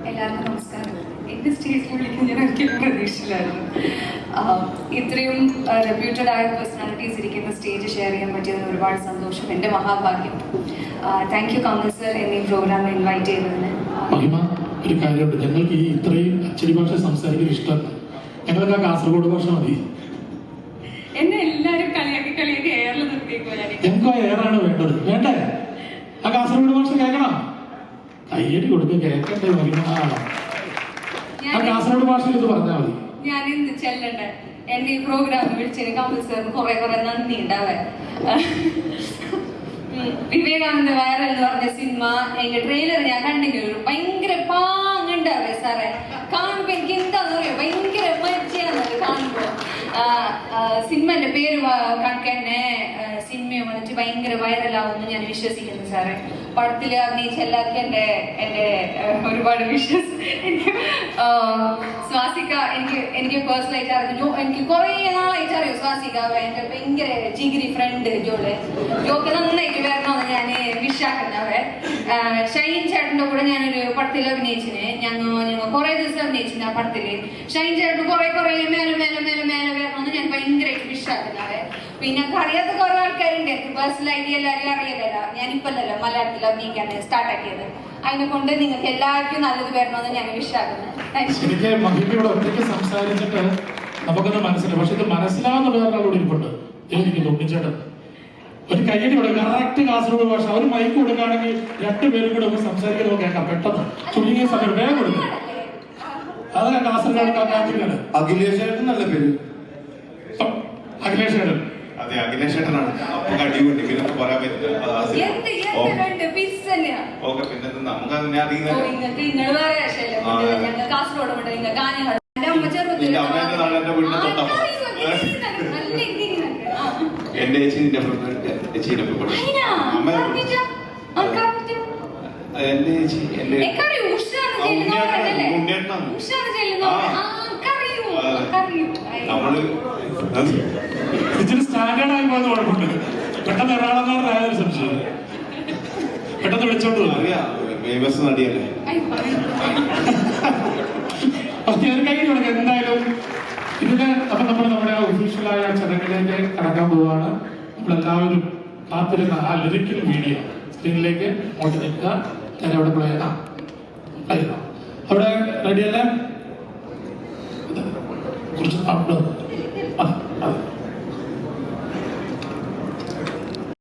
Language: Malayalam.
എല്ലാവർക്കും നമസ്കാരം. എൻ്റെ സ്റ്റേജിൽ വിളിക്കുന്ന ഞാൻ ഒരിക്കലും പ്രതീക്ഷിച്ചില്ലായിരുന്നു. ഇത്രയും റെപ്യൂട്ടഡ് ആയ പേഴ്സണാലിറ്റീസ് ഇരിക്കുന്ന സ്റ്റേജ് ഷെയർ ചെയ്യാൻ പറ്റിയതിന് ഒരുപാട് സന്തോഷം. എൻ്റെ മഹാഭാഗ്യം. താങ്ക് യു കമൽ സർ എന്നീ പ്രോഗ്രാമിൽ ഇൻവൈറ്റ് ചെയ്തതിന്. ഒരു കാര്യമുണ്ട്, ഞങ്ങൾക്ക് ഈ ഇത്രയും അച്ചടി ഭാഷ സംസാരിക്കാൻ ഇഷ്ടമല്ല. ഞങ്ങൾക്ക് ആ കാസർഗോഡ് ഭാഷ മതി. എന്നെ എല്ലാവരും കളിയാക്കി എയറിൽ നിർത്തിയേക്കോ. ഞങ്ങൾക്ക് ആ എയറാണ് വേണ്ടത്. വേണ്ടേ? ആ കാസർഗോഡ് ഭാഷ കേൾക്കണം. കയ്യടി കൊടുക്കുക, കേൾക്കണ്ടേ? ആ കാസർഗോഡ് ഭാഷയിൽ ഇത് പറഞ്ഞാൽ മതി. ഞാൻ ഇന്ന് ചെല്ലണ്ടേ എന്റെ ഈ പ്രോഗ്രാം വിളിച്ചതിന് കമൽ സാറിന് കുറെ നന്ദി ഉണ്ടാവേ. വിവേകാനന്ദ വൈറൽ എന്ന് പറഞ്ഞ സിനിമ എന്റെ ട്രെയിലർ ഞാൻ കണ്ടെങ്കിൽ ഭയങ്കര പാങ്ങുണ്ടാവേ സാറേ. കാണുമ്പോ എനിക്ക് എന്താന്ന് പറയാ, ഭയങ്കര മജ്ജയാണത് കാണുമ്പോ. സിനിമന്റെ പേര് കണക്കന്നെ സിനിമയെ വന്നിട്ട് ഭയങ്കര വൈറലാവുമെന്ന് ഞാൻ വിശ്വസിക്കുന്നു സാറേ. പടത്തിൽ അഭിനയിച്ച എല്ലാവർക്കും എന്റെ ഒരുപാട് വിശ്വസ്. സ്വാസിക എനിക്ക് പേഴ്സണലായിട്ട് അറിഞ്ഞു. എനിക്ക് കുറെ നാളായിട്ട് അറിയും സ്വാസിക. എന്റെ ഭയങ്കര ജിഗിരി ഫ്രണ്ട് ജോക്ക് നന്നായിട്ട് വരണമെന്ന് ഞാൻ വിശ്വാക്കുന്നവരെ. ഷൈൻ ചേട്ടന്റെ കൂടെ ഞാനൊരു പടത്തിൽ അഭിനയിച്ചിന്. ഞങ്ങൾ കുറെ ദിവസം അഭിനയിച്ചിന് ആ പടത്തില്. ഷൈൻ ചേട്ടൻ കുറെ മേലെ വരണമെന്ന് ഞാൻ ഭയങ്കരമായിട്ട് വിശ്വാക്കുന്നവരെ. പിന്നെ അറിയാത്ത കുറെ ആൾക്കാരുണ്ട്. എനിക്ക് പേഴ്സണലായിട്ട് എല്ലാവരും അറിയില്ലല്ലോ. ഞാനിപ്പല്ലല്ലോ മലയാളത്തിൽ അഭിനയിക്കാൻ സ്റ്റാർട്ട് ആക്കിയത്. അതിനെ കൊണ്ട് നിങ്ങൾക്ക് എല്ലാവർക്കും നല്ലത് വരണമെന്ന് ഞാൻ വിശ്വാക്കുന്നത്. എനിക്ക് മഹിമയോട് ഒറ്റയ്ക്ക് സംസാരിച്ചിട്ട് നമുക്കൊന്ന് മനസ്സിലായി. പക്ഷെ ഇത് മനസ്സിലാവുന്ന വേറൊരാളോട് ഇരിപ്പുണ്ട്. എനിക്ക് തോന്നിച്ചേട്ടൻ ഒരു കയ്യടി കൊടുക്കുക. കറക്റ്റ് കാസർഗോഡ് ഭാഷ. ഒരു മൈക്ക് കൊടുക്കുകയാണെങ്കിൽ രണ്ടുപേരും കൂടെ ഒന്ന് സംസാരിക്കുന്നത് കേൾക്കാം. പെട്ടെന്ന് ചുരുങ്ങിയ സമയം വേഗം കൊടുക്കും. അതാണ് കാസർഗോഡ്. അഖിലേഷേട്ടൻ നല്ല പേര്. അഖിലേഷേട്ടൻ. അതെ, അഖിലേഷേട്ടനാണ്. അപ്പൊ അടിപൊളി പിന്നെ പറയാൻ പറ്റില്ല. എന്റെ ചേച്ചി നിന്റെ ചേച്ചീനെ എന്റെ ചേച്ചി എന്റെ ഉണ്ണേട്ടനാണ്. നമ്മള് ഇച്ചിരി സ്റ്റാൻഡേർഡ് ആയി പോകുന്ന കുഴപ്പമുണ്ട്. പെട്ടെന്ന് എറണാകുളക്കാരനായ സംശയം പെട്ടെന്ന് വിളിച്ചോണ്ട് അറിയാം. ഫേമസ് നടിയല്ലേ. എന്തായാലും ഇതിന് അപ്പൊ നമ്മുടെ ഒഫീഷ്യലായ ചടങ്ങിലേക്ക് കടക്കാൻ പോവുകയാണ്. നമ്മളെല്ലാവരും കാത്തിരുന്ന ആ ലിറിക്കൽ വീഡിയോ സ്ക്രീനിലേക്ക് അങ്ങോട്ട് നിൽക്കുക. ഞാൻ അവിടെ പ്ലേ അവിടെ റെഡിയല്ലേ? കുറച്ച്